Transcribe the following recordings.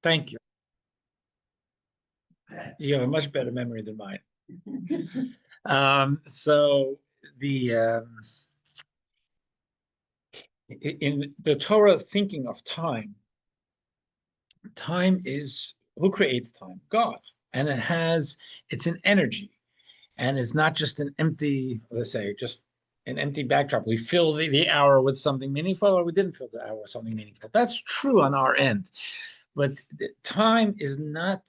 Thank you. You have a much better memory than mine. So in the Torah thinking of time, time is, who creates time? God. And it's an energy. And it's not just an empty, as I say, just an empty backdrop. We fill the hour with something meaningful, or we didn't fill the hour with something meaningful. That's true on our end. But time is not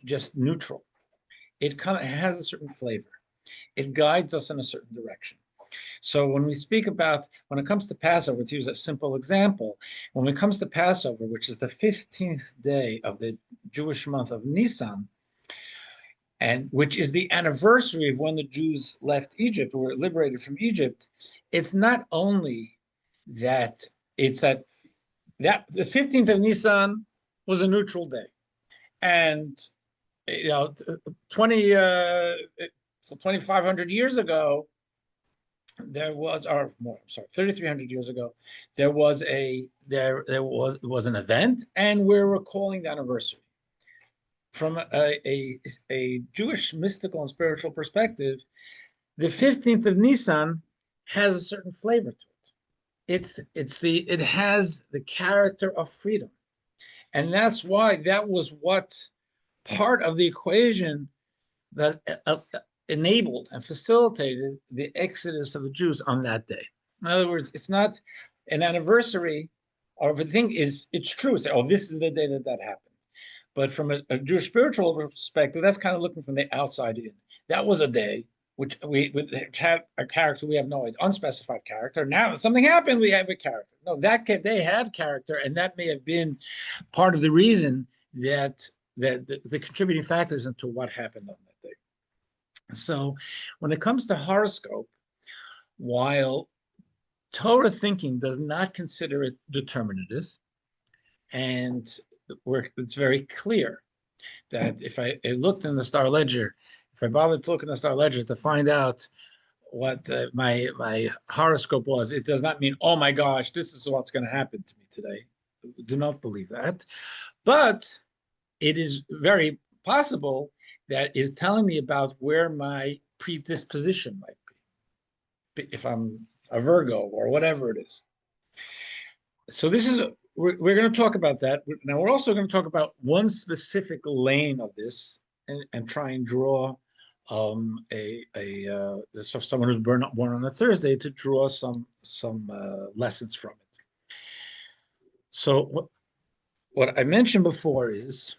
just neutral. It kind of has a certain flavor. It guides us in a certain direction. So when we speak about, when it comes to Passover, to use a simple example, when it comes to Passover, which is the 15th day of the Jewish month of Nisan, and which is the anniversary of when the Jews left Egypt, or were liberated from Egypt, it's not only that it's that the 15th of Nisan was a neutral day. And 2,500 years ago, there was, or more, I'm sorry, 3,300 years ago, there was an event, and we're recalling the anniversary. From a Jewish mystical and spiritual perspective, the 15th of Nisan has a certain flavor to it. It has the character of freedom. And that's why that was what part of the equation that enabled and facilitated the exodus of the Jews on that day. In other words, it's not an anniversary, or the thing is, it's true. Say, oh, this is the day that happened. But from a Jewish spiritual perspective, that's kind of looking from the outside in. That was a day which we had a character, we have no unspecified character. Now something happened, we have a character. No, they had character, and that may have been part of the reason that the contributing factors into what happened on that day. So when it comes to horoscope, while Torah thinking does not consider it determinative, and it's very clear that if I looked in the star ledger, if I bothered to look in the star ledger to find out what my horoscope was, it does not mean, oh my gosh, this is what's going to happen to me today. Do not believe that. But it is very possible that it's telling me about where my predisposition might be, if I'm a Virgo or whatever it is. So we're going to talk about that. Now, we're also going to talk about one specific lane of this, and try and draw someone who's born on a Thursday to draw some lessons from it. So what I mentioned before is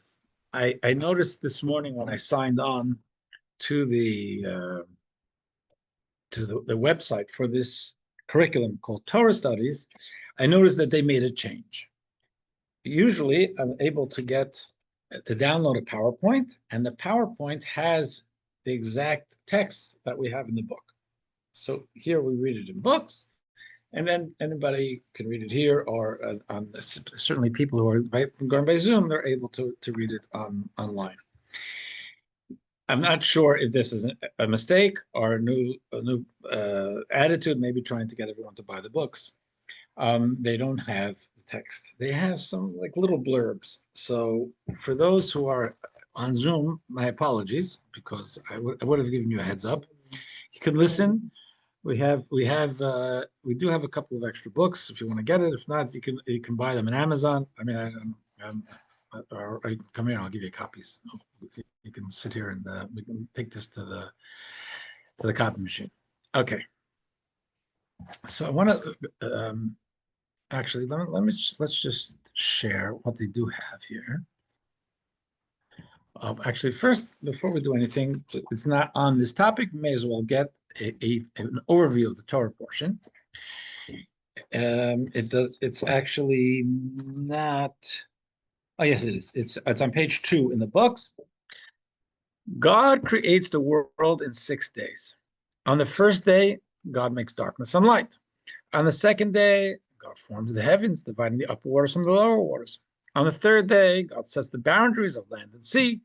I noticed this morning when I signed on to the website for this curriculum called Torah Studies, I noticed that they made a change. Usually, I'm able to download a PowerPoint, and the PowerPoint has the exact text that we have in the book. So here we read it in books, and then anybody can read it here, or certainly people who are going by Zoom, they're able to read it online. I'm not sure if this is a mistake or a new attitude, maybe trying to get everyone to buy the books. They don't have the text. They have some like little blurbs. So for those who are on Zoom, my apologies, because I would have given you a heads up. You can listen. We do have a couple of extra books if you want to get it. If not, you can buy them on Amazon. I mean, or come here, I'll give you copies. You can sit here and we can take this to the copy machine. Okay. So I want to actually let's just share what they do have here. Actually, first, before we do anything, it's not on this topic. We may as well get an overview of the Torah portion. It's actually not. Oh yes, it is. It's on page 2 in the books. God creates the world in 6 days. On the first day, God makes darkness and light. On the second day, God forms the heavens, dividing the upper waters from the lower waters. On the third day, God sets the boundaries of land and sea,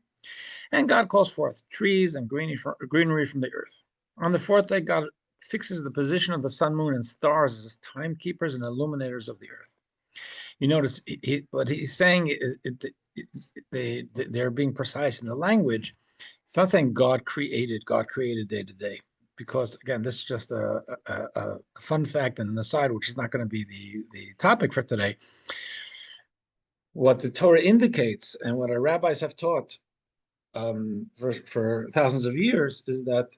and God calls forth trees and greenery from the earth. On the fourth day, God fixes the position of the sun, moon, and stars as timekeepers and illuminators of the earth. You notice what he's saying, they're being precise in the language. It's not saying God created day to day, because again, this is just a fun fact and an aside, which is not going to be the topic for today. What the Torah indicates and what our rabbis have taught for thousands of years is that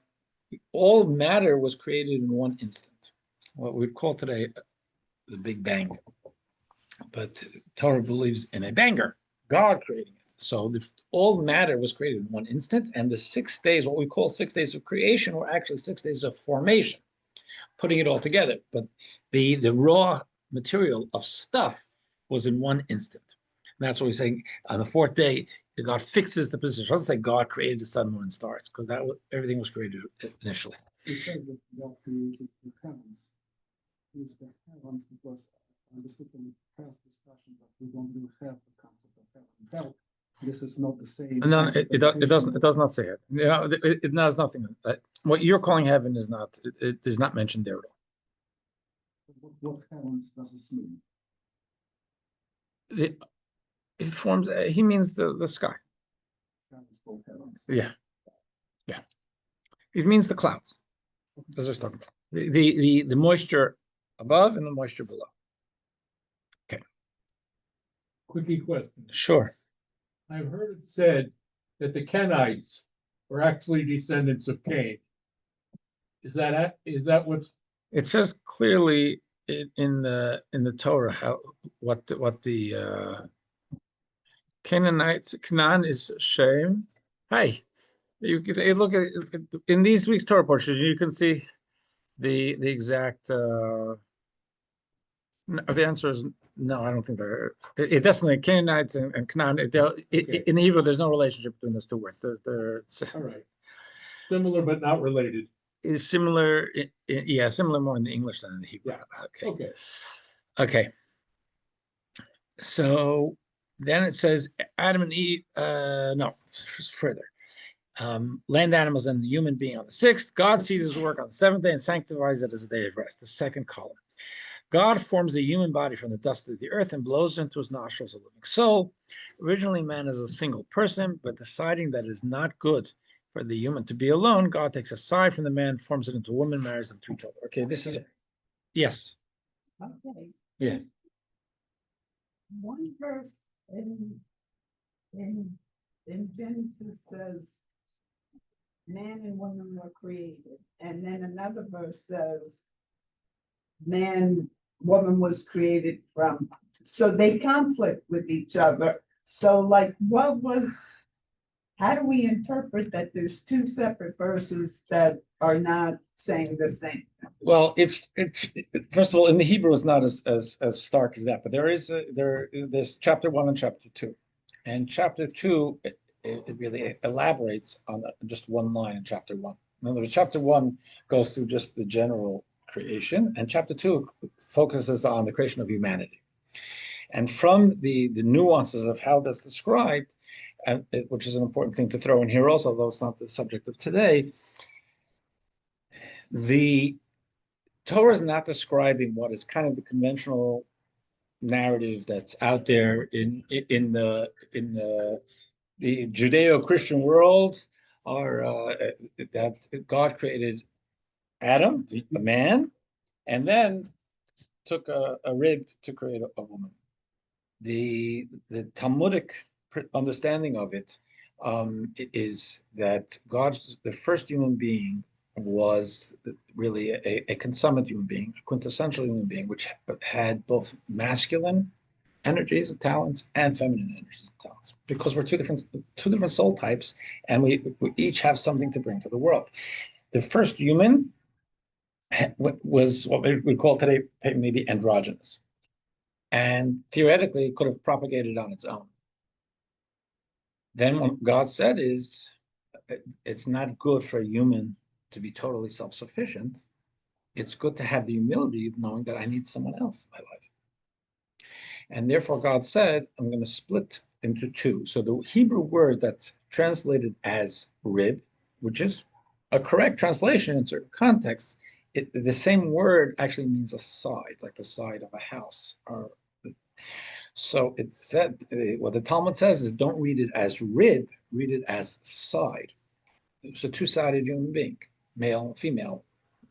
all matter was created in one instant, what we'd call today the Big Bang. But Torah believes in a banger, God creating it. So all matter was created in one instant, and the 6 days, what we call 6 days of creation, were actually 6 days of formation, putting it all together. But the raw material of stuff was in one instant. And that's what we're saying. On the fourth day, God fixes the position. It doesn't say God created the sun, moon, and stars, because everything was created initially. It says that God created the heavens. Is the heavens, because I understood from the past discussion that we don't do have the concept of heaven. Hell, this is not the same. No, it does not say it. You know, it has nothing. What you're calling heaven is not. It is not mentioned there at all. What heavens does this mean? It forms. He means the sky. Heavens, both heavens. Yeah. It means the clouds. As I was talking about the moisture above and the moisture below. Okay. Quickie question. Sure. I've heard it said that the Kenites were actually descendants of Cain. Is that what's It says clearly in the Torah what the Canaanites. Canaan is Shem. Hi. You look at in these week's Torah portion. You can see the exact. The answer is no. I don't think they're. It definitely Canaanites and Canaan. Okay. In the Hebrew, there's no relationship between those two words. They're all right? Similar but not related. is similar. Yeah, similar more in the English than in the Hebrew. Yeah. Okay. Okay. So then it says Adam and Eve. No, further. Land animals and the human being on the 6th. God sees his work on the 7th day and sanctifies it as a day of rest. The second column. God forms the human body from the dust of the earth and blows into his nostrils a living soul. Originally, man is a single person, but deciding that it is not good for the human to be alone, God takes a side from the man, forms it into a woman, marries them to each other. Okay, this is yes. Okay. Yeah. One verse in Genesis says man and woman were created, and then another verse says woman was created from. So they conflict with each other. So like how do we interpret that there's two separate verses that are not saying the same? Well, it's first of all, in the Hebrew, it's not as stark as that, but there's chapter 1 and chapter 2, and chapter 2 it really elaborates on just one line in chapter 1. In other words, chapter 1 goes through just the general creation, and chapter 2 focuses on the creation of humanity. And from the nuances of how that's described, which is an important thing to throw in here also, although it's not the subject of today, the Torah is not describing what is kind of the conventional narrative that's out there in the Judeo-Christian world, or that God created Adam, a man, and then took a rib to create a woman. The Talmudic understanding of it is that God, the first human being, was really a consummate human being, a quintessential human being, which had both masculine energies and talents and feminine energies and talents, because we're two different soul types, and we each have something to bring to the world. The first human was what we would call today maybe androgynous, and theoretically could have propagated on its own. Then what God said is, it's not good for a human to be totally self-sufficient. It's good to have the humility of knowing that I need someone else in my life. And therefore God said, I'm going to split into two. So the Hebrew word that's translated as rib, which is a correct translation in certain contexts, the same word actually means a side, like the side of a house. So it said, what the Talmud says is don't read it as rib, read it as side. It's a two-sided human being, male, female,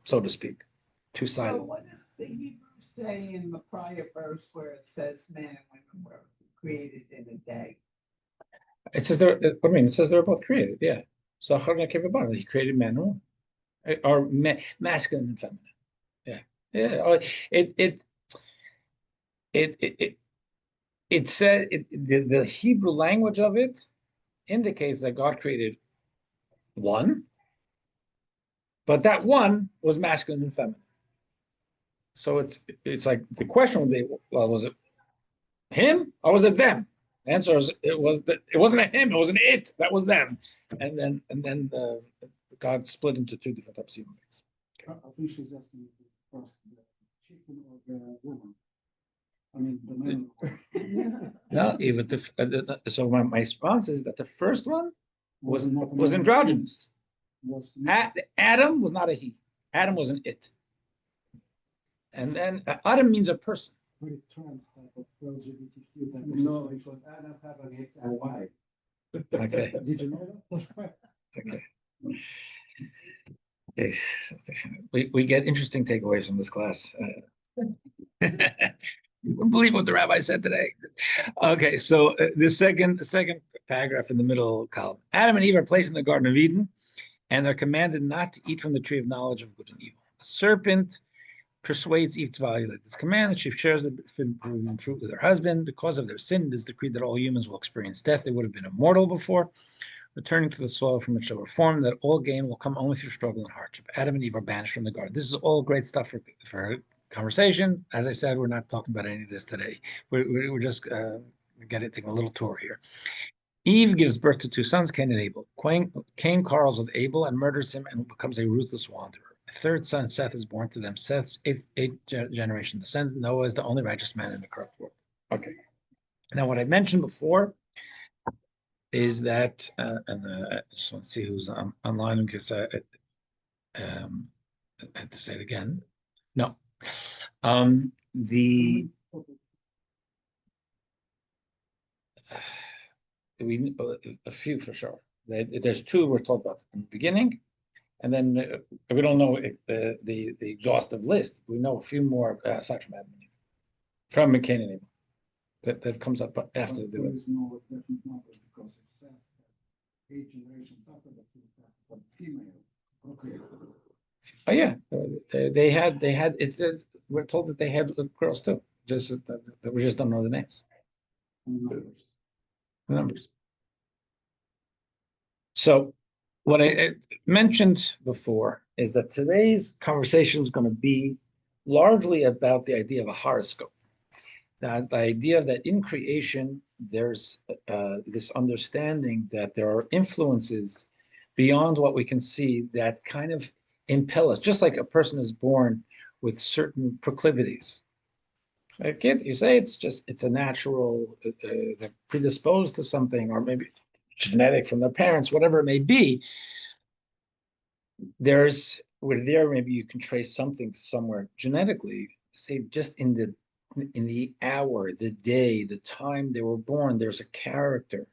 so to speak, So two-sided. what does the Hebrew say in the prior verse where it says men and women were created in a day? It says they're, what do you mean? It says they're both created, yeah. So how can I keep it bottom? He created man and woman, or masculine and feminine. Yeah, yeah. It it said the Hebrew language of it indicates that God created one, but that one was masculine and feminine. So it's like the question would be, well, was it him or was it them? The answer is it wasn't a him, it was an it, that was them. And then God split into two different types of human beings. I think she's asking first the chicken or the woman. I mean, the man. No, even so my response is that the first one was not a man, androgynous. Was Adam was not a he. Adam was an it. And then Adam means a person. very trans type of LGBTQ. Type of No, situation. because Adam have an X and Y. Okay. Did you know that? Okay. Okay. We get interesting takeaways from this class. You wouldn't believe what the rabbi said today. Okay, so the second paragraph in the middle column. Adam and Eve are placed in the Garden of Eden, and they're commanded not to eat from the tree of knowledge of good and evil. The serpent persuades Eve to violate this command. She shares the forbidden fruit with her husband. Because of their sin, it is decreed that all humans will experience death. They would have been immortal before, returning to the soil from which they were formed, that all gain will come only through struggle and hardship. Adam and Eve are banished from the garden. This is all great stuff for conversation. As I said, we're not talking about any of this today. We're just taking a little tour here. Eve gives birth to two sons, Cain and Abel. Cain quarrels with Abel and murders him and becomes a ruthless wanderer. A third son, Seth, is born to them. Seth's eighth generation descendant. Noah is the only righteous man in the corrupt world. Okay. Now, what I mentioned before is that, I just want to see who's online because I had to say it again. No. We a few for sure. There's two we're talking about in the beginning, and then we don't know the exhaustive list. We know a few more such from Adam and Eve, from McCain and Abel. That comes up after There the. is no definite numbers because it says that 8 generations after the female procreated. Oh yeah, they had. It says we're told that they had girls too. Just that we just don't know the names, Numbers. the numbers. So, what I mentioned before is that today's conversation is going to be largely about the idea of a horoscope. That the idea that in creation there's this understanding that there are influences beyond what we can see that kind of impel us, just like a person is born with certain proclivities. A kid, you say it's a natural, they're predisposed to something, or maybe genetic from their parents, whatever it may be. Maybe you can trace something somewhere genetically, say just in the hour, the day, the time they were born. There's a character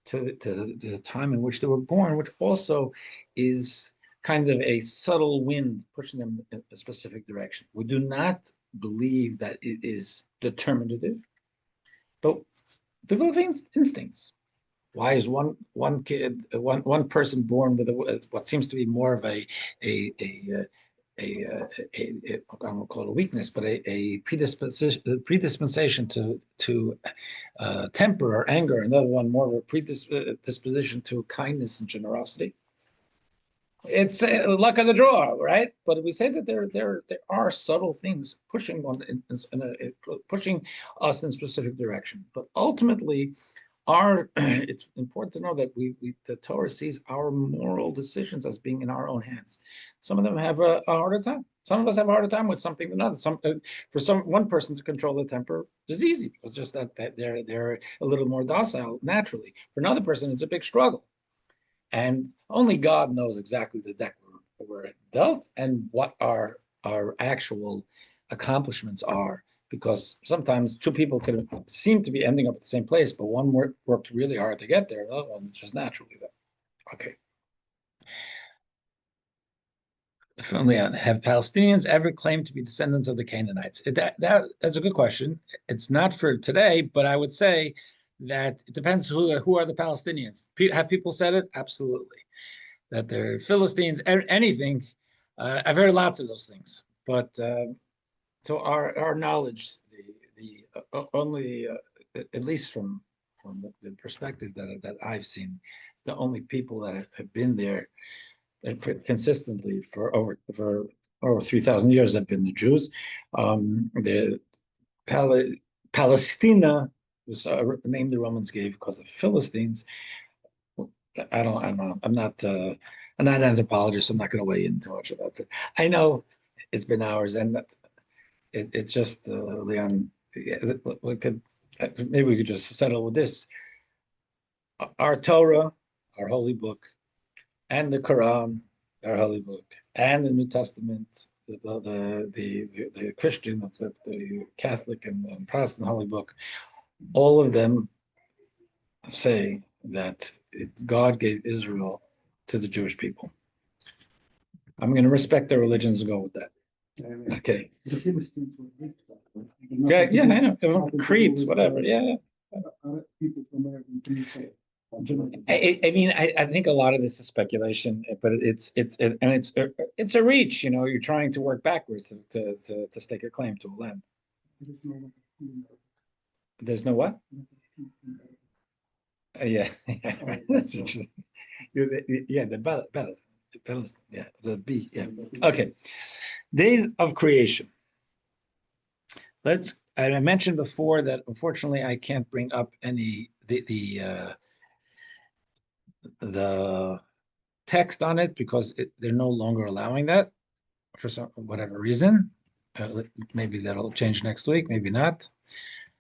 to the time in which they were born, which also is kind of a subtle wind pushing them in a specific direction. We do not believe that it is determinative, but people have instincts. Why is one person born with what seems to be more of a I don't call it a weakness, but a predisposition to temper or anger. Another one more of a predisposition to kindness and generosity. It's luck of the draw, right? But we say that there are subtle things pushing pushing us in a specific direction. But ultimately, it's important to know that the Torah sees our moral decisions as being in our own hands. Some of them have a harder time. Some of us have a harder time with something than others. One person to control the temper is easy because just that they're a little more docile naturally. For another person, it's a big struggle. And only God knows exactly the deck we're dealt and what our actual accomplishments are because sometimes two people could seem to be ending up at the same place, but one worked really hard to get there, the other one just naturally there. Okay. If only have Palestinians ever claimed to be descendants of the Canaanites? That's a good question. It's not for today, but I would say that it depends who are the Palestinians. Have people said it? Absolutely. That they're Philistines, anything. I've heard lots of those things, but to our knowledge, the only at least from the perspective that I've seen, the only people that have been there consistently for over 3,000 years have been the Jews. The Palestina was a name the Romans gave because of Philistines. I don't know. I'm not an anthropologist. I'm not going to weigh in too much about it. I know it's been hours, and that it's just Leon. We could maybe we could just settle with this. Our Torah, our holy book, and the Quran, our holy book, and the New Testament, the Christian, the Catholic and Protestant holy book, all of them say that God gave Israel to the Jewish people. I'm going to respect their religions and go with that. Okay. The Philistines were Greek. Yeah, I know. Creeds, whatever. Yeah. People from there, can you say? I mean, I think a lot of this is speculation, but it's a reach. You know, you're trying to work backwards to stake a claim to a land. There's no what? Yeah, that's interesting. Yeah, the balance, yeah, the B, yeah. Okay, days of creation. I mentioned before that unfortunately I can't bring up any the text on it because they're no longer allowing that for whatever reason. Maybe that'll change next week, maybe not.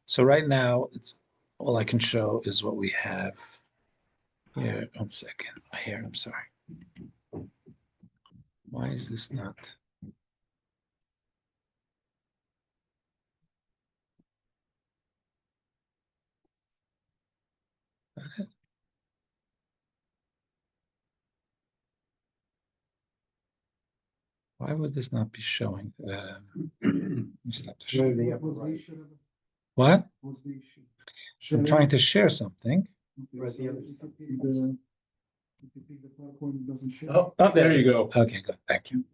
So right now, it's all I can show is what we have here. 1 second. Here, I'm sorry. Why is this not? Why would this not be showing? Let me stop the show. What? What's the issue? I'm trying to share something. Okay, so if you pick the PowerPoint, it doesn't share. Oh, there you go. Okay, good. Thank you.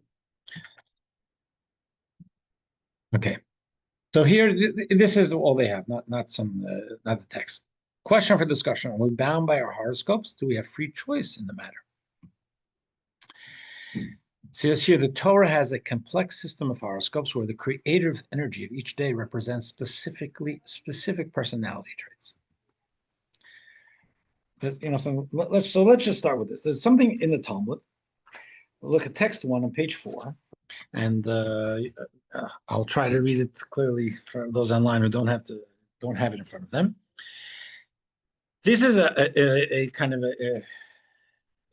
Okay. So here, this is all they have, not the text. Question for discussion: are we bound by our horoscopes? Do we have free choice in the matter? See this here, the Torah has a complex system of horoscopes where the creative energy of each day represents specific personality traits. But so let's just start with this. There's something in the Talmud. We'll look at text 1 on page 4, and I'll try to read it clearly for those online who don't have it in front of them. This is a kind of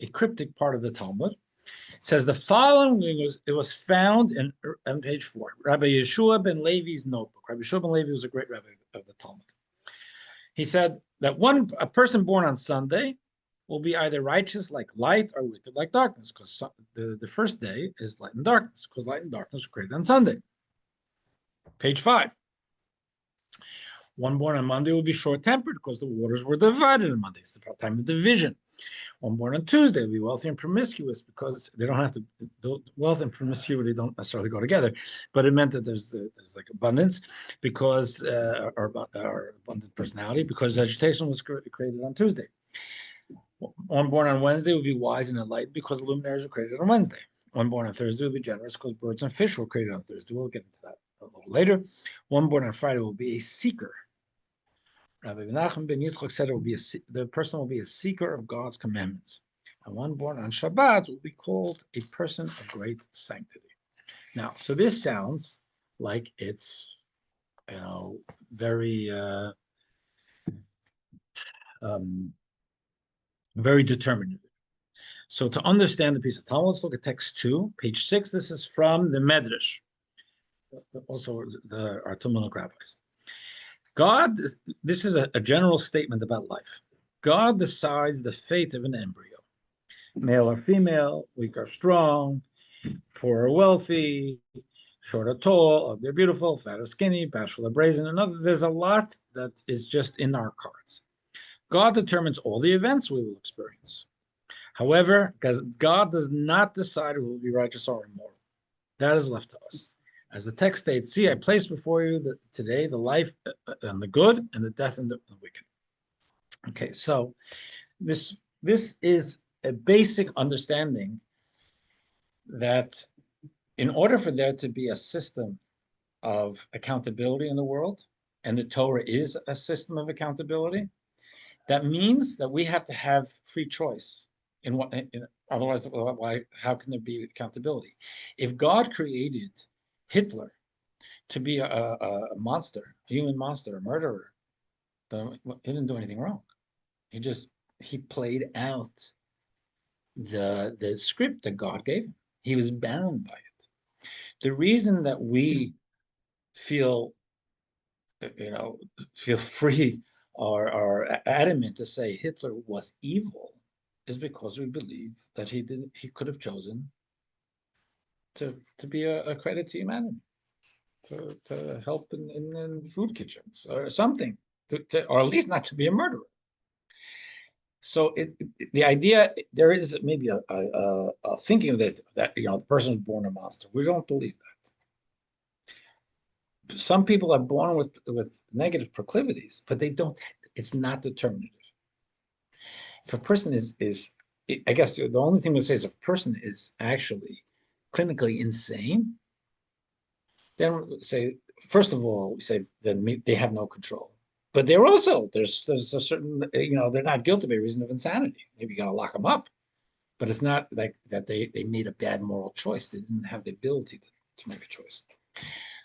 a cryptic part of the Talmud. It says the following was found on page 4. Rabbi Yeshua ben Levi's notebook. Rabbi Yeshua ben Levi was a great rabbi of the Talmud. He said that a person born on Sunday will be either righteous like light or wicked like darkness, because the first day is light and darkness, because light and darkness were created on Sunday. Page 5. One born on Monday will be short-tempered because the waters were divided on Monday. It's the time of division. One born on Tuesday will be wealthy and promiscuous because they don't have to. Wealth and promiscuity don't necessarily go together, but it meant that there's like abundance because our abundant personality, because vegetation was created on Tuesday. One born on Wednesday will be wise and enlightened because luminaries were created on Wednesday. One born on Thursday will be generous because birds and fish were created on Thursday. We'll get into that a little later. One born on Friday will be a seeker. Rabbi Menachem ben Yitzchak said the person will be a seeker of God's commandments. And one born on Shabbat will be called a person of great sanctity. Now, so this sounds like it's, very, very determinative. So to understand the piece of Talmud, let's look at text 2, page 6. This is from the Medrash. also our Talmudic rabbis. God, this is a general statement about life. God decides the fate of an embryo, male or female, weak or strong, poor or wealthy, short or tall, ugly or beautiful, fat or skinny, bashful or brazen. There's a lot that is just in our cards. God determines all the events we will experience. However, because God does not decide who will be righteous or immoral, that is left to us. As the text states, see, I place before you today the life and the good and the death and the wicked. Okay, so this is a basic understanding that in order for there to be a system of accountability in the world, and the Torah is a system of accountability, that means that we have to have free choice. Otherwise, how can there be accountability? If God created Hitler to be a monster, a human monster, a murderer, then he didn't do anything wrong. He played out the script that God gave him. He was bound by it. The reason that we feel feel free or adamant to say Hitler was evil is because we believe that he could have chosen to be a credit to humanity, to help in food kitchens or something, or at least not to be a murderer. So the idea, there is maybe a thinking of this, that the person is born a monster. We don't believe that. Some people are born with negative proclivities, but they don't. It's not determinative. If a person is, I guess the only thing we say is if a person is actually clinically insane, then we say, first of all, we say then they have no control. But there's a certain, they're not guilty by reason of insanity. Maybe you got to lock them up, but it's not like that they made a bad moral choice. They didn't have the ability to make a choice.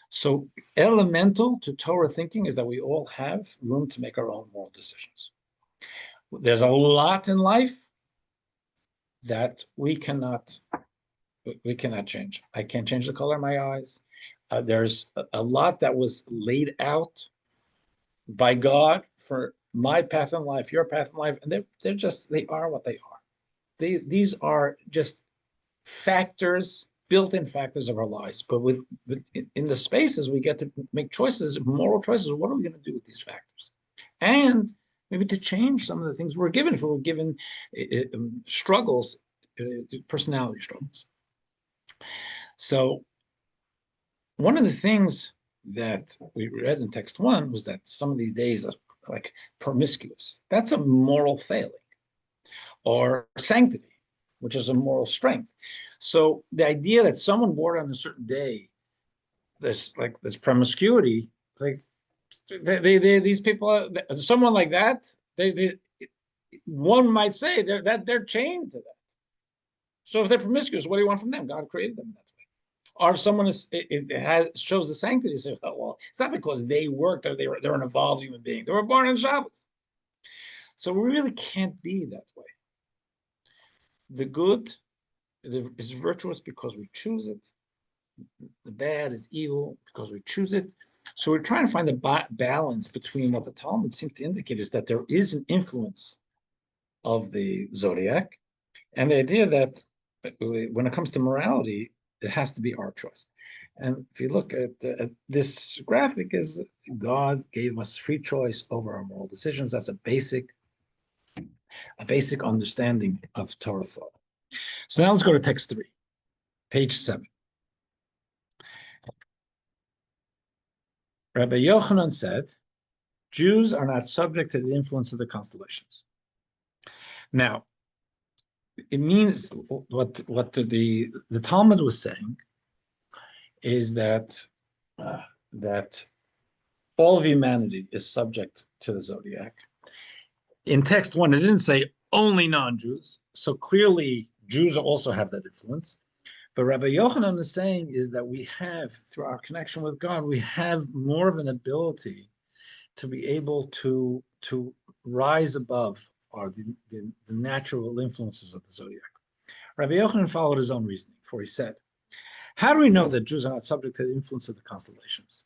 So elemental to Torah thinking is that we all have room to make our own moral decisions. There's a lot in life that we cannot change. I can't change the color of my eyes. There's a lot that was laid out by God for my path in life, your path in life, and they are what they are. These are just factors, built-in factors of our lives. But in the spaces we get to make choices, moral choices. What are we going to do with these factors? And maybe to change some of the things we're given. If we're given struggles, personality struggles. So one of the things that we read in text 1 was that some of these days are like promiscuous. That's a moral failing. Or sanctity, which is a moral strength. So the idea that someone born on a certain day, this promiscuity, like these people, someone like that, one might say they're chained to that. So if they're promiscuous, what do you want from them? God created them that way. Or if someone shows the sanctity, you say, oh, well, it's not because they worked or they're an evolved human being. They were born on Shabbos. So we really can't be that way. The good is virtuous because we choose it. The bad is evil because we choose it. So we're trying to find a balance between what the Talmud seems to indicate is that there is an influence of the zodiac, and the idea that when it comes to morality, it has to be our choice. And if you look at this graphic, is God gave us free choice over our moral decisions. That's a basic understanding of Torah thought. So now let's go to text 3, page 7. Rabbi Yochanan said, Jews are not subject to the influence of the constellations. Now, it means what the Talmud was saying is that all of humanity is subject to the zodiac. In text 1, it didn't say only non-Jews, so clearly Jews also have that influence. But Rabbi Yochanan is saying is that we have, through our connection with God, we have more of an ability to be able to rise above the natural influences of the zodiac. Rabbi Yochanan followed his own reasoning, for he said, How do we know that Jews are not subject to the influence of the constellations?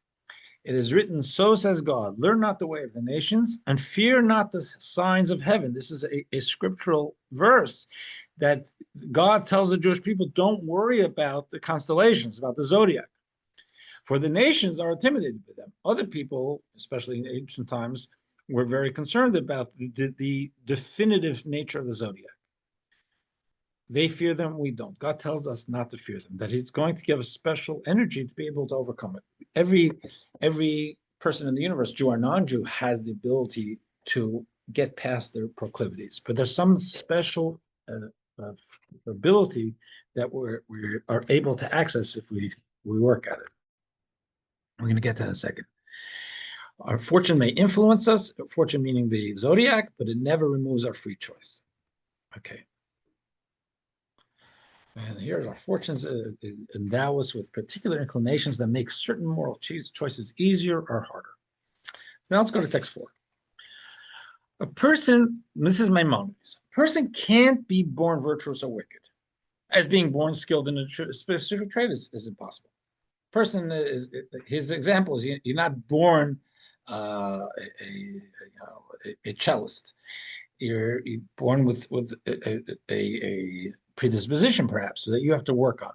It is written, so says God, learn not the way of the nations and fear not the signs of heaven. This is a scriptural verse that God tells the Jewish people, don't worry about the constellations, about the zodiac. For the nations are intimidated by them. Other people, especially in ancient times, were very concerned about the definitive nature of the zodiac. They fear them, we don't. God tells us not to fear them, that he's going to give us special energy to be able to overcome it. Every person in the universe, Jew or non-Jew, has the ability to get past their proclivities. But there's some special ability that we are able to access if we work at it. We're going to get to that in a second. Our fortune may influence us, fortune meaning the zodiac, but it never removes our free choice. Okay. And here's our fortunes endow us with particular inclinations that make certain moral choices easier or harder. Now let's go to text 4. A person, this is Maimonides, a person can't be born virtuous or wicked. As being born skilled in a specific trade is impossible. Person is, his example is you're not born a cellist. You're born with a predisposition, perhaps, that you have to work on.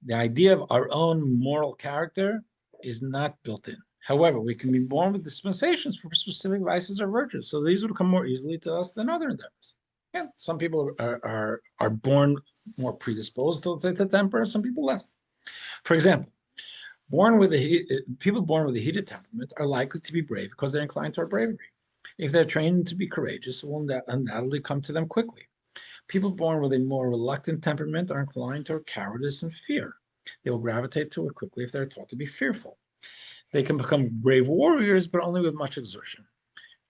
The idea of our own moral character is not built in. However, we can be born with dispensations for specific vices or virtues. So these would come more easily to us than other endeavors. Yeah, some people are born more predisposed to, let's say, to temper, some people less. For example, people born with a heated temperament are likely to be brave because they're inclined toward bravery. If they're trained to be courageous, it will undoubtedly come to them quickly. People born with a more reluctant temperament are inclined toward cowardice and fear. They will gravitate to it quickly if they're taught to be fearful. They can become brave warriors, but only with much exertion.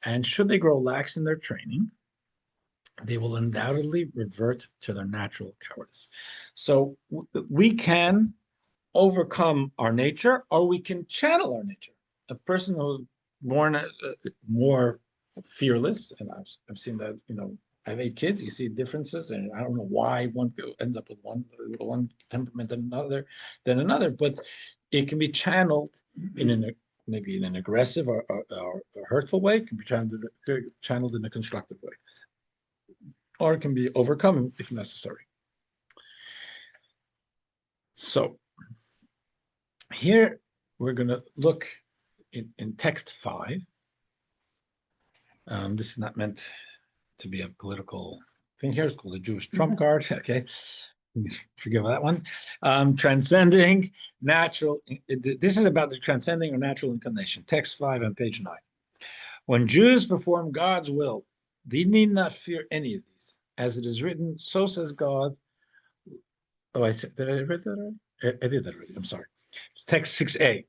And should they grow lax in their training, they will undoubtedly revert to their natural cowardice. So we can overcome our nature, or we can channel our nature. A person who's born more fearless, and I've seen that, I have 8 kids, you see differences, and I don't know why one ends up with one temperament than another, but it can be channeled maybe in an aggressive or hurtful way. It can be channeled in a constructive way, or it can be overcome if necessary. So here we're going to look in text 5. This is not meant to be a political thing here. It's called a Jewish trump card. Okay, forgive that one. Transcending natural. This is about the transcending or natural inclination. Text 5 on page 9. When Jews perform God's will, they need not fear any of these. As it is written, so says God. Oh, did I read that already? I did that already. I'm sorry. Text 6a.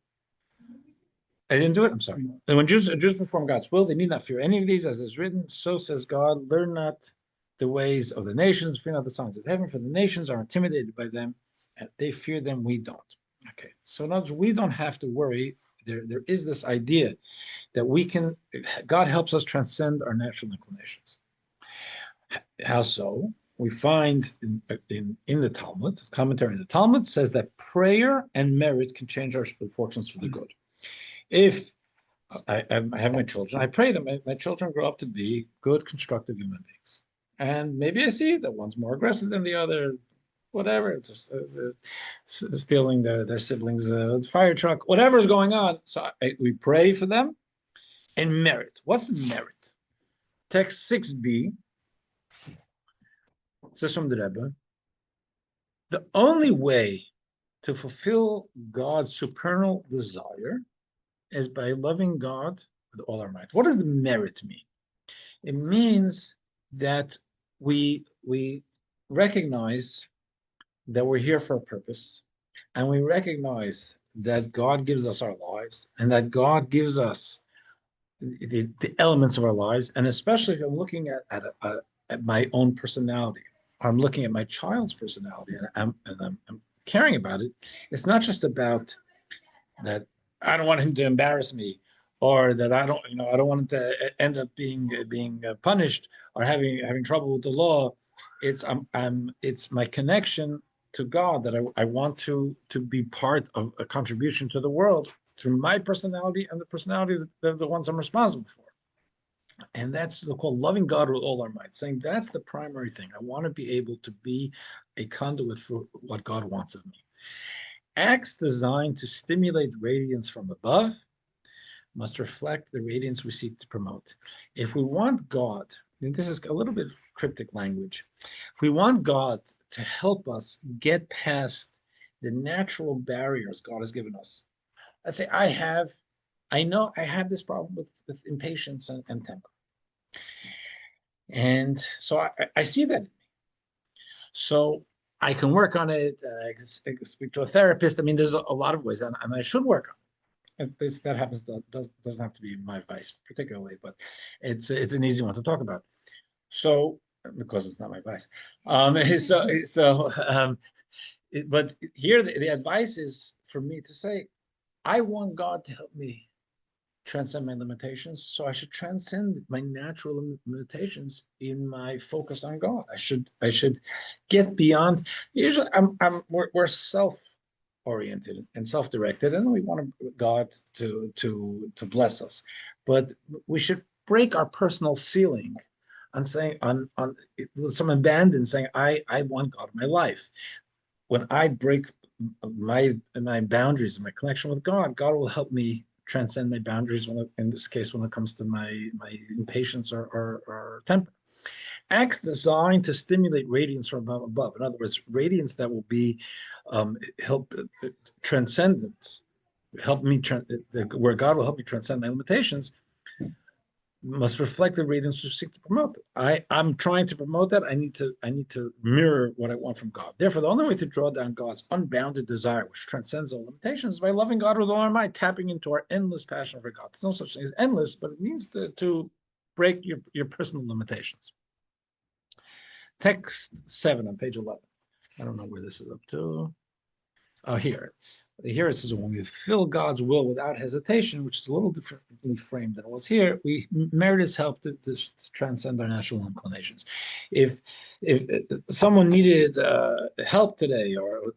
I didn't do it. I'm sorry. And when Jews perform God's will, they need not fear any of these, as is written. So says God, learn not the ways of the nations, fear not the signs of heaven, for the nations are intimidated by them, and they fear them, we don't. Okay. So in other words, we don't have to worry. There is this idea that God helps us transcend our natural inclinations. How so? We find in the Talmud, commentary in the Talmud says that prayer and merit can change our fortunes for the good. If I have my children, I pray that my children grow up to be good, constructive human beings. And maybe I see that one's more aggressive than the other, whatever, stealing their siblings' fire truck, whatever is going on. So we pray for them. And merit. What's the merit? Text 6b says from the Rebbe, the only way to fulfill God's supernal desire is by loving God with all our might. What does the merit mean? It means that we recognize that we're here for a purpose, and we recognize that God gives us our lives, and that God gives us the elements of our lives, and especially if I'm looking at my own personality, or I'm looking at my child's personality, and I'm caring about it. It's not just about that I don't want him to embarrass me, or that I don't want him to end up being punished or having trouble with the law. It's my connection to God that I want to be part of a contribution to the world through my personality and the personality of the ones I'm responsible for. And that's called loving God with all our might, saying that's the primary thing. I want to be able to be a conduit for what God wants of me. Acts designed to stimulate radiance from above must reflect the radiance we seek to promote. If we want God, and this is a little bit cryptic language, if we want God to help us get past the natural barriers God has given us, let's say I know I have this problem with impatience and temper. And so I see that in me. So I can work on it. I can speak to a therapist. I mean, there's a lot of ways, and I should work on it. If that happens, doesn't have to be my advice particularly, but it's an easy one to talk about. So because it's not my advice. But here the advice is for me to say, I want God to help me transcend my limitations, so I should transcend my natural limitations in my focus on God. I should get beyond. Usually, we're self-oriented and self-directed, and we want God to bless us, but we should break our personal ceiling on saying on some abandon, saying I want God in my life. When I break my boundaries and my connection with God, God will help me transcend my boundaries in this case when it comes to my impatience or temper. Acts designed to stimulate radiance from above. In other words, radiance that will be help transcendence, help me where God will help me transcend my limitations, must reflect the radiance we seek to promote. I'm trying to promote that. I need to mirror what I want from God. Therefore, the only way to draw down God's unbounded desire, which transcends all limitations, is by loving God with all our might, tapping into our endless passion for God. There's no such thing as endless, but it means to break your personal limitations. Text 7 on page 11. I don't know where this is up to. Oh, here. Here it says, when we fill God's will without hesitation, which is a little differently framed than it was here, we merit his help to transcend our natural inclinations. If someone needed help today, or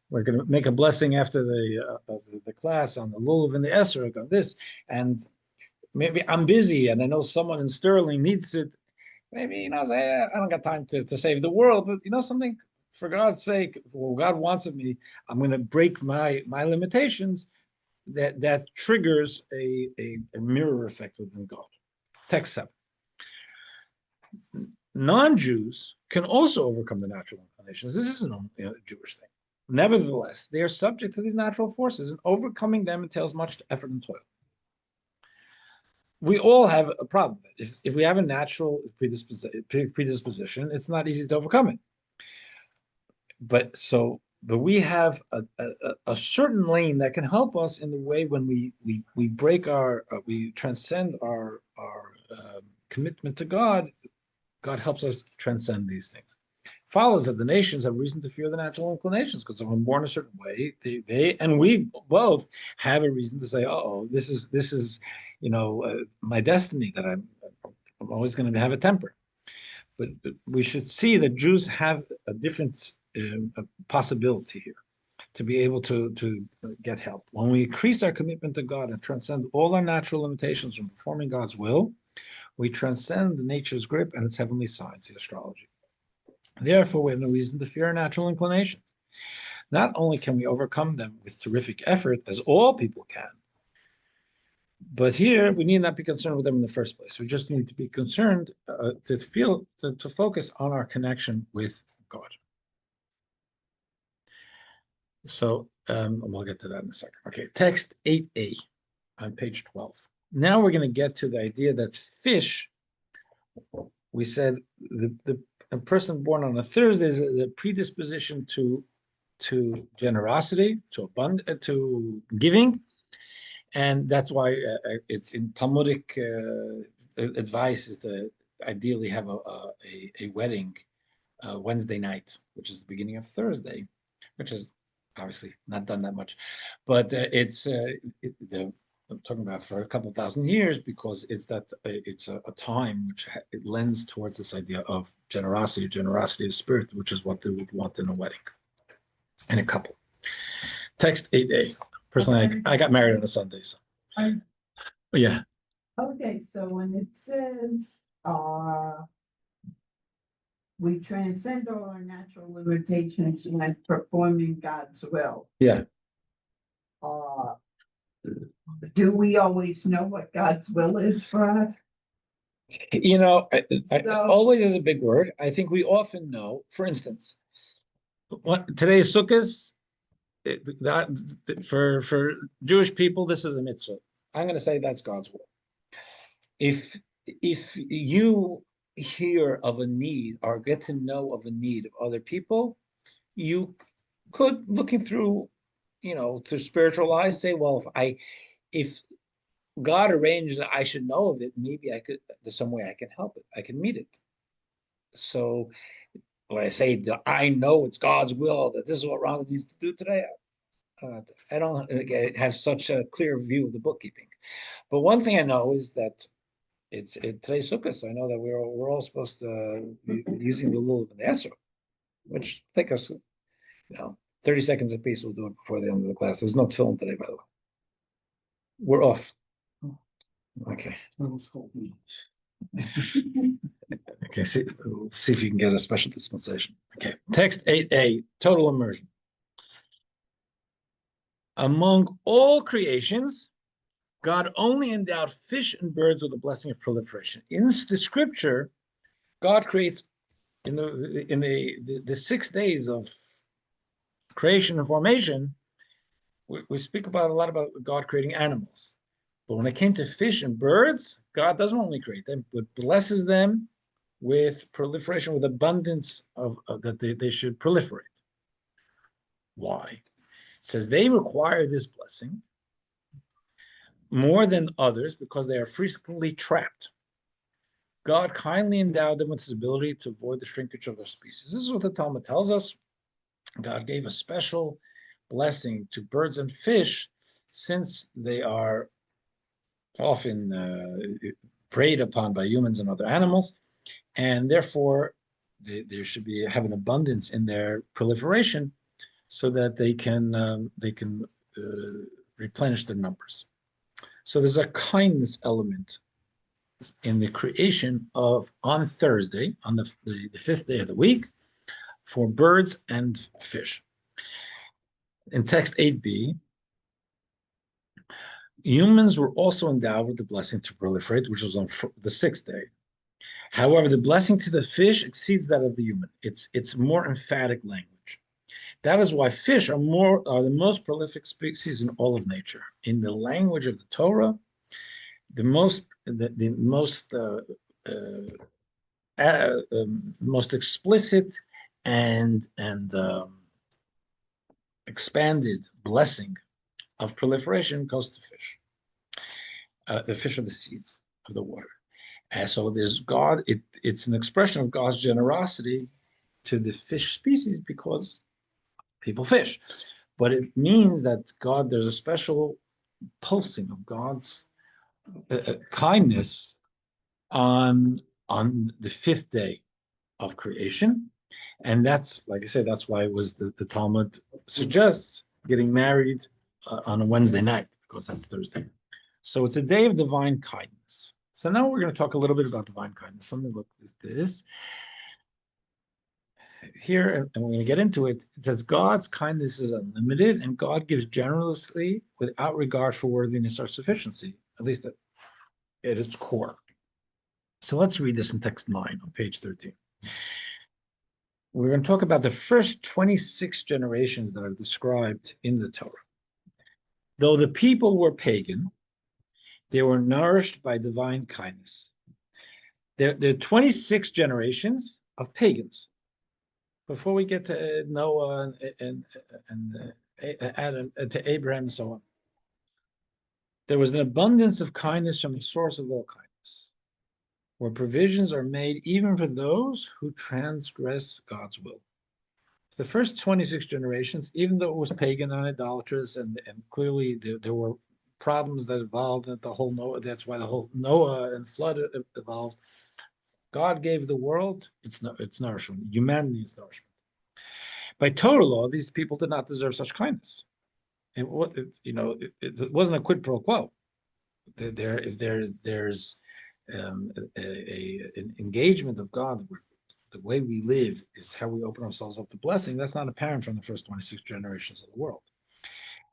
we're going to make a blessing after the class on the Lulav and the Esrog on this, and maybe I'm busy and I know someone in Sterling needs it, maybe, say, I don't got time to save the world, but something, for God's sake, for what God wants of me, I'm going to break my limitations. That triggers a mirror effect within God. Text 7. Non-Jews can also overcome the natural inclinations. This isn't a Jewish thing. Nevertheless, they are subject to these natural forces, and overcoming them entails much effort and toil. We all have a problem. If we have a natural predisposition, it's not easy to overcome it. But we have a certain lane that can help us in the way when we break we transcend our commitment to God. God helps us transcend these things. Follows that the nations have reason to fear the natural inclinations, because if I'm born a certain way, they and we both have a reason to say, "Oh, this is my destiny, that I'm always going to have a temper." But we should see that Jews have a different possibility here to be able to get help. When we increase our commitment to God and transcend all our natural limitations from performing God's will, we transcend nature's grip and its heavenly signs, the astrology. Therefore, we have no reason to fear our natural inclinations. Not only can we overcome them with terrific effort, as all people can, but here we need not be concerned with them in the first place. We just need to be concerned to focus on our connection with God. So we'll get to that in a second. Okay, text 8a on page 12. Now we're going to get to the idea that fish, we said a person born on a Thursday is a predisposition to generosity, to giving, and that's why it's in Talmudic advice is to ideally have a wedding Wednesday night, which is the beginning of Thursday, which is obviously not done that much, but I'm talking about for a couple of thousand years, because it's a time which it lends towards this idea of generosity of spirit, which is what they would want in a wedding. in a couple. Text 8a. Personally, I got married on a Sunday, so. I- Yeah, Okay, so when it says, we transcend all our natural limitations when performing God's will. yeah. Uh, do we always know what God's will is for us? I always is a big word. I think we often know, for instance, today is Sukkot. For Jewish people, this is a mitzvah. I'm going to say that's God's will. If you hear of a need or get to know of a need of other people, you could, looking through, through spiritual eyes, say, well, if God arranged that I should know of it, maybe there's some way I can help it. I can meet it. So when I say that I know it's God's will that this is what Ron needs to do today, I don't have such a clear view of the bookkeeping. But one thing I know is that today's Sukkot. So I know that we're all supposed to be using the Lulav and the Esrog, which take us, 30 seconds apiece. We'll do it before the end of the class. There's no film today, by the way. We're off. Okay. I was hoping. Okay, see if you can get a special dispensation. Okay, text 8a, total immersion. Among all creations, God only endowed fish and birds with the blessing of proliferation. In the scripture, God creates in the 6 days of creation and formation. We speak about a lot about God creating animals, but when it came to fish and birds, God doesn't only create them, but blesses them with proliferation, with abundance of that they should proliferate. Why? It says they require this blessing more than others because they are frequently trapped. God kindly endowed them with this ability to avoid the shrinkage of their species. This is what the Talmud tells us. God gave a special blessing to birds and fish since they are often preyed upon by humans and other animals, and therefore there should have an abundance in their proliferation so that they can replenish their numbers. So there's a kindness element in the creation on Thursday, on the 5th day of the week, for birds and fish. In text 8b, humans were also endowed with the blessing to proliferate, which was on the 6th day. However, the blessing to the fish exceeds that of the human. It's more emphatic language. That is why fish are the most prolific species in all of nature. In the language of the Torah, the most explicit and expanded blessing of proliferation goes to fish. The fish are the seeds of the water. And so there's God, it's an expression of God's generosity to the fish species because people fish. But it means that there's a special pulsing of God's kindness on the 5th day of creation. And that's, like I said, that's why it was the Talmud suggests getting married on a Wednesday night, because that's Thursday. So it's a day of divine kindness. So now we're going to talk a little bit about divine kindness. Let me look at this. Here, and we're going to get into it. It says God's kindness is unlimited, and God gives generously without regard for worthiness or sufficiency, at least at its core. So let's read this in text 9 on page 13. We're going to talk about the first 26 generations that are described in the Torah. Though the people were pagan, they were nourished by divine kindness. There are 26 generations of pagans. Before we get to Noah and Adam, to Abraham and so on, there was an abundance of kindness from the source of all kindness, where provisions are made even for those who transgress God's will. The first 26 generations, even though it was pagan and idolatrous, and clearly there were problems that evolved at the whole Noah, that's why the whole Noah and flood evolved. God gave the world its nourishment, humanity's nourishment. By Torah law, these people did not deserve such kindness. It wasn't a quid pro quo. There's an engagement of God where the way we live is how we open ourselves up to blessing. That's not apparent from the first 26 generations of the world.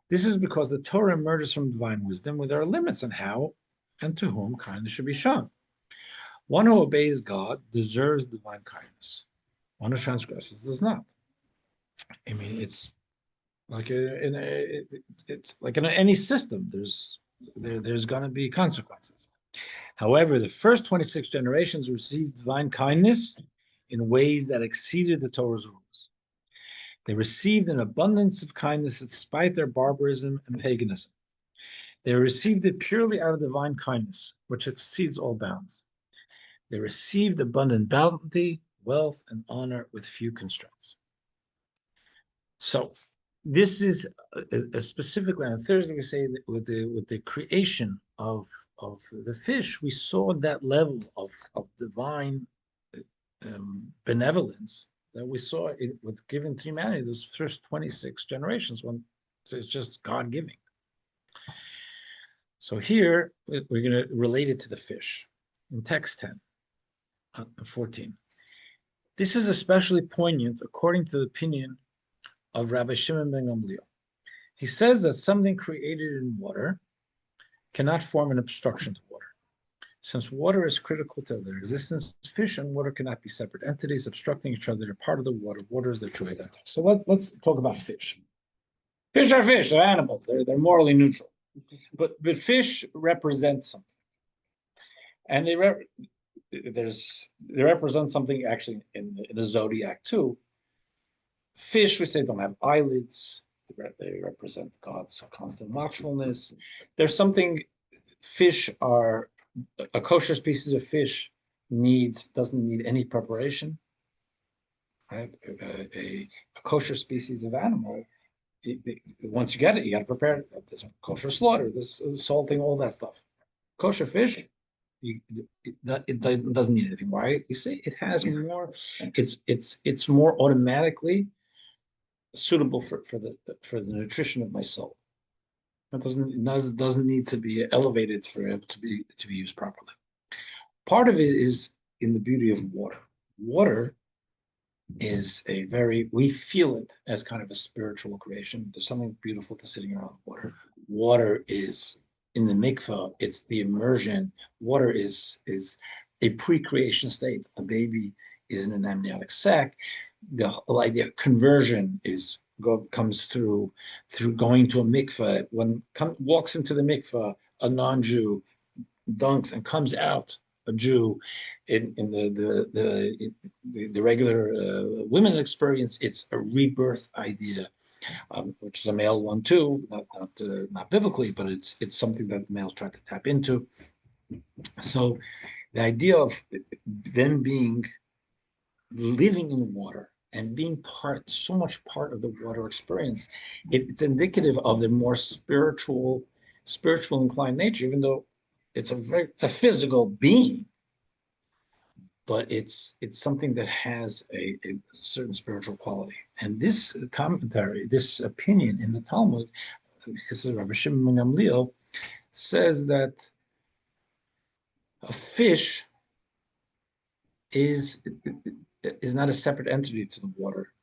This is because the Torah emerges from divine wisdom, where there are limits on how and to whom kindness should be shown. One who obeys God deserves divine kindness. One who transgresses does not. I mean, it's like in any system. There's going to be consequences. However, the first 26 generations received divine kindness in ways that exceeded the Torah's rules. They received an abundance of kindness despite their barbarism and paganism. They received it purely out of divine kindness, which exceeds all bounds. They received abundant bounty, wealth, and honor with few constraints. So this is specifically on Thursday, we say that with the creation of the fish, we saw that level of divine benevolence that we saw with given to humanity those first 26 generations, when it's just God giving. So here we're going to relate it to the fish in text 10, 14. This is especially poignant according to the opinion of Rabbi Shimon ben Gamliel. He says that something created in water cannot form an obstruction to water. Since water is critical to their existence, fish and water cannot be separate entities obstructing each other. They're part of the water. Water is their true identity. So let's talk about fish. Fish are fish. They're animals. They're morally neutral. But fish represent something. And they represent something actually in the zodiac too. Fish, we say, don't have eyelids. They represent God's constant watchfulness. There's something, fish are, a kosher species of fish doesn't need any preparation. Right? A kosher species of animal, once you get it, you got to prepare it. There's kosher slaughter, there's salting, all that stuff. Kosher fish, it doesn't need anything. Why? You see, it has more. It's more automatically suitable for the nutrition of my soul. It doesn't need to be elevated for it to be used properly. Part of it is in the beauty of water. Water is we feel it as kind of a spiritual creation. There's something beautiful to sitting around water. Water is in the mikveh, it's the immersion. Water is a pre-creation state. A baby is in an amniotic sac. The whole idea of conversion comes through going to a mikveh. Walks into the mikveh, a non-Jew dunks and comes out a Jew. In the regular women experience, it's a rebirth idea, which is a male one too, not biblically, but it's something that males try to tap into. So the idea of them living in water and being so much part of the water experience, it's indicative of the more spiritual inclined nature, even though it's a physical being, but it's something that has a certain spiritual quality. And this commentary, this opinion in the Talmud, because of Rabbi Shimon ben Gamliel, says that a fish is not a separate entity to the water.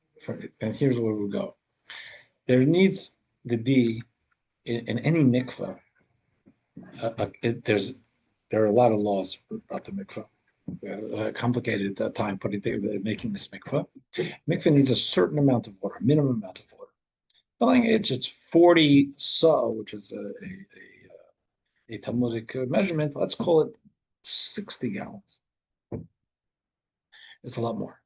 And here's where we go. There needs to be, in any mikveh, there are a lot of laws about the mikveh. Complicated at time making this mikveh. Mikveh needs a certain amount of water, minimum amount of water. It's 40 sa, which is a Talmudic measurement. Let's call it 60 gallons. It's a lot more.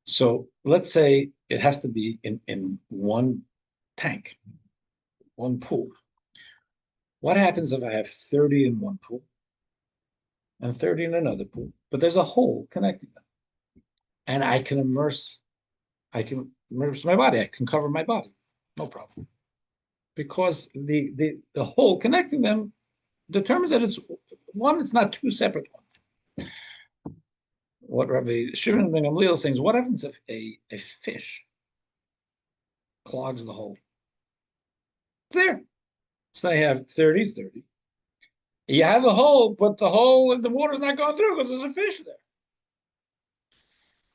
So let's say it has to be in one tank, one pool. What happens if I have 30 in one pool and 30 in another pool, but there's a hole connecting them? And I can immerse my body. I can cover my body, no problem. Because the hole connecting them determines that it's not two separate ones. What Rabbi Shimon ben Gamliel is saying is, what happens if a fish clogs the hole. It's there. So I have 30. You have the hole, but the water's not going through because there's a fish there.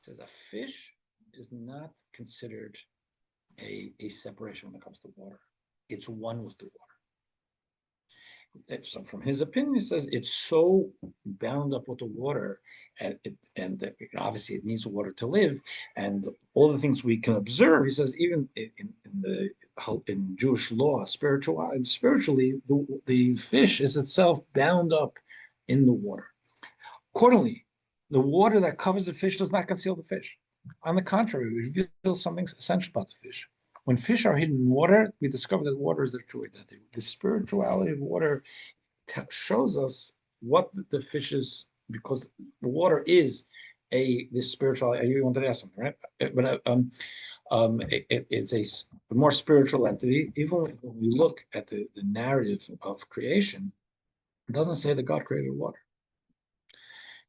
It says a fish is not considered a separation when it comes to water. It's one with the water. So from his opinion, he says it's so bound up with the water, and obviously it needs water to live, and all the things we can observe. He says even in Jewish law, spiritually, the fish is itself bound up in the water. Accordingly, the water that covers the fish does not conceal the fish. On the contrary, it reveals something essential about the fish. When fish are hidden in water, we discover that water is their true identity. The spirituality of water shows us what the fish is, because the water is the spirituality. You wanted to ask something, right? But it's a more spiritual entity. Even when we look at the narrative of creation, it doesn't say that God created water.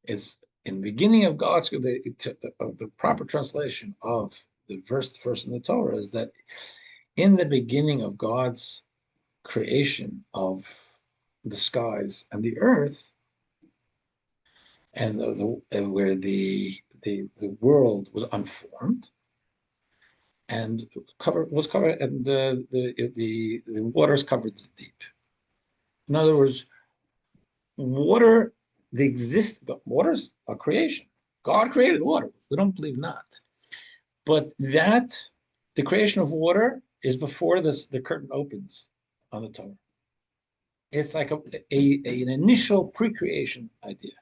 It's in the beginning of God's, the proper translation of the first in the Torah is that in the beginning of God's creation of the skies and the earth, and where the world was unformed and was covered, and the waters covered the deep. In other words, waters are creation. God created water. We don't believe not. But the creation of water is before the curtain opens on the Torah. It's like an initial pre-creation idea.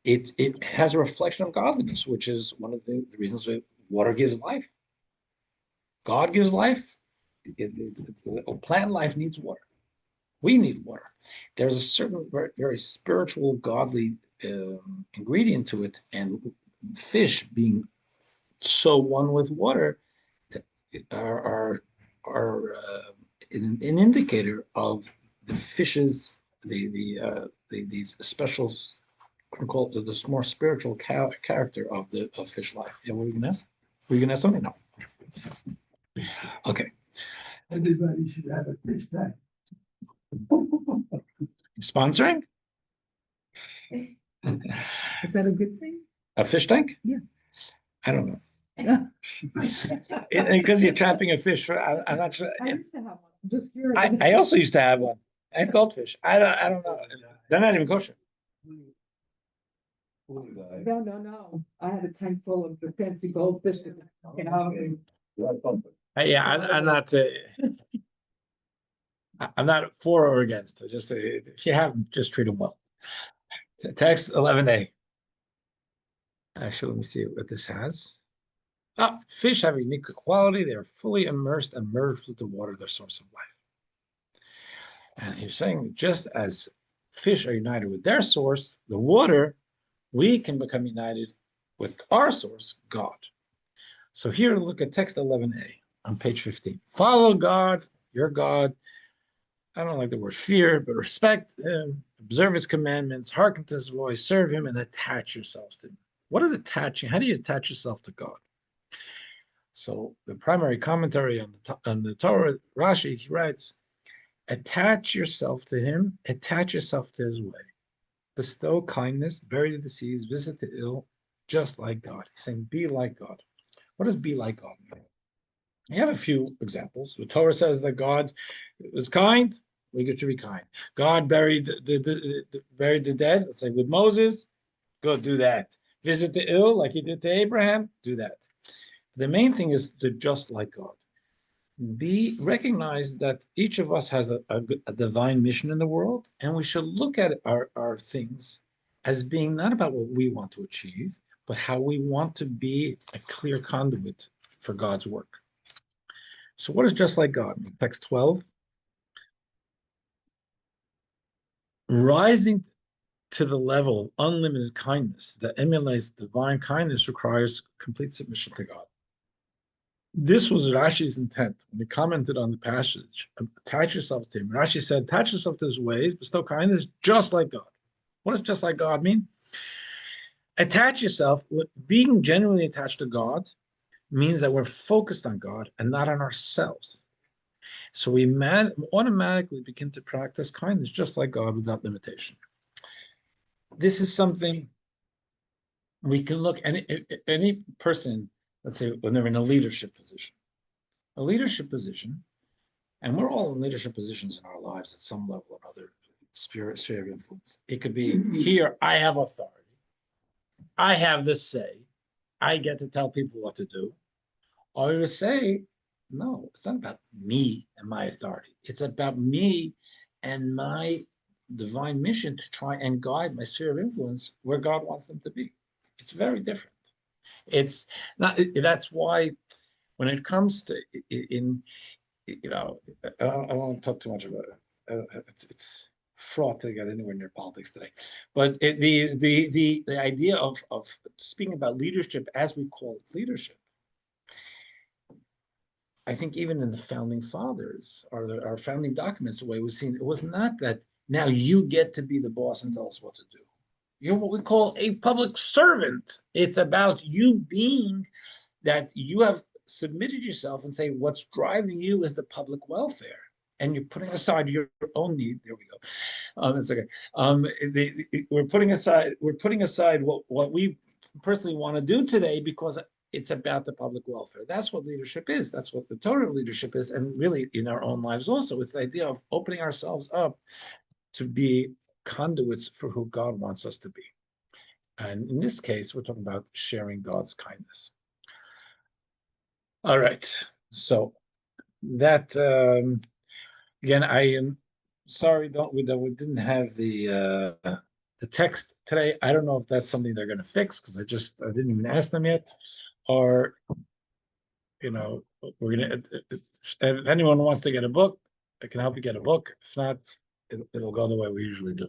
It has a reflection of godliness, which is one of the reasons that water gives life. God gives life. Plant life needs water. We need water. There's a certain very, very spiritual, godly ingredient to it, and fish being so one with water are an indicator of the fish's these special, called the more spiritual character of fish life. Yeah, what were you gonna ask? Were you gonna ask something? No. Okay. Everybody should have a fish tank. Sponsoring Is that a good thing? a fish tank? Yeah. I don't know. Because you're trapping a fish. I'm not sure. I used to have one. I'm just curious. I also used to have one. I had goldfish. I don't know. They're not even kosher. No. I had a tank full of the fancy goldfish. I'm not. I'm not for or against. Just if you have them, just treat them well. Text 11a. Actually, let me see what this has. Fish have a unique quality. They are fully immersed and merged with the water, their source of life. And he's saying, just as fish are united with their source, the water, we can become united with our source, God. So here, look at text 11a on page 15. Follow God, your God. I don't like the word fear, but respect him, observe his commandments, hearken to his voice, serve him, and attach yourselves to him. What is attaching? How do you attach yourself to God? So the primary commentary on the Torah, Rashi, he writes, attach yourself to him, attach yourself to his way. Bestow kindness, bury the deceased, visit the ill, just like God. He's saying, be like God. What does be like God mean? We have a few examples. The Torah says that God was kind, we get to be kind. God buried the dead, let's say with Moses, good, do that. Visit the ill like he did to Abraham, do that. The main thing is to just like God. Recognize that each of us has a divine mission in the world, and we should look at our things as being not about what we want to achieve, but how we want to be a clear conduit for God's work. So what is just like God? Text 12. Rising to the level of unlimited kindness that emulates divine kindness requires complete submission to God. This was Rashi's intent when he commented on the passage. Attach yourself to him. Rashi said, attach yourself to his ways, bestow kindness just like God. What does just like God mean? Attach yourself, being genuinely attached to God means that we're focused on God and not on ourselves. So we automatically begin to practice kindness just like God without limitation. This is something we can look, any person, let's say when they're in a leadership position, and we're all in leadership positions in our lives at some level or other, sphere of influence. It could be here, I have authority. I have the say. I get to tell people what to do. Or to say, no, it's not about me and my authority. It's about me and my divine mission to try and guide my sphere of influence where God wants them to be. It's very different. It's not, that's why when it comes to I don't want to talk too much about it. It's fraught to get anywhere near politics today. But the idea of speaking about leadership as we call it leadership, I think even in the founding fathers or our founding documents, the way it was seen, it was not that now you get to be the boss and tell us what to do. You're what we call a public servant. It's about you being that you have submitted yourself and say what's driving you is the public welfare, and you're putting aside your own need. There we go. That's okay. We're putting aside what we personally want to do today because it's about the public welfare. That's what leadership is. That's what the Torah leadership is, and really in our own lives also. It's the idea of opening ourselves up to be conduits for who God wants us to be. And in this case, we're talking about sharing God's kindness. All right. So that again, I am sorry that we didn't have the text today. I don't know if that's something they're going to fix because I didn't even ask them yet, or we're gonna. If anyone wants to get a book, I can help you get a book. If not, it'll go the way we usually do.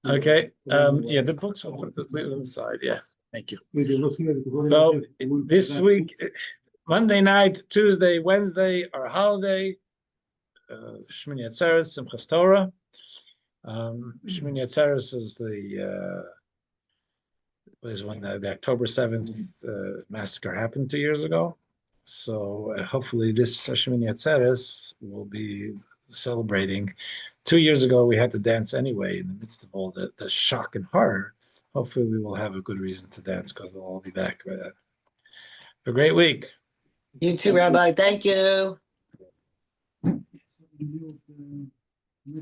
Okay. Yeah, the books will put it on the side. Yeah. Thank you. So this week, Monday night, Tuesday, Wednesday are holiday. Shmini Atzeres, Simchas Torah. Shmini Atzeres is when the October 7th massacre happened 2 years ago. So hopefully this Shmini Atzeres will be celebrating. 2 years ago, we had to dance anyway in the midst of all the shock and horror. Hopefully we will have a good reason to dance because they'll all be back by then. Have a great week. You too, Rabbi. Thank you.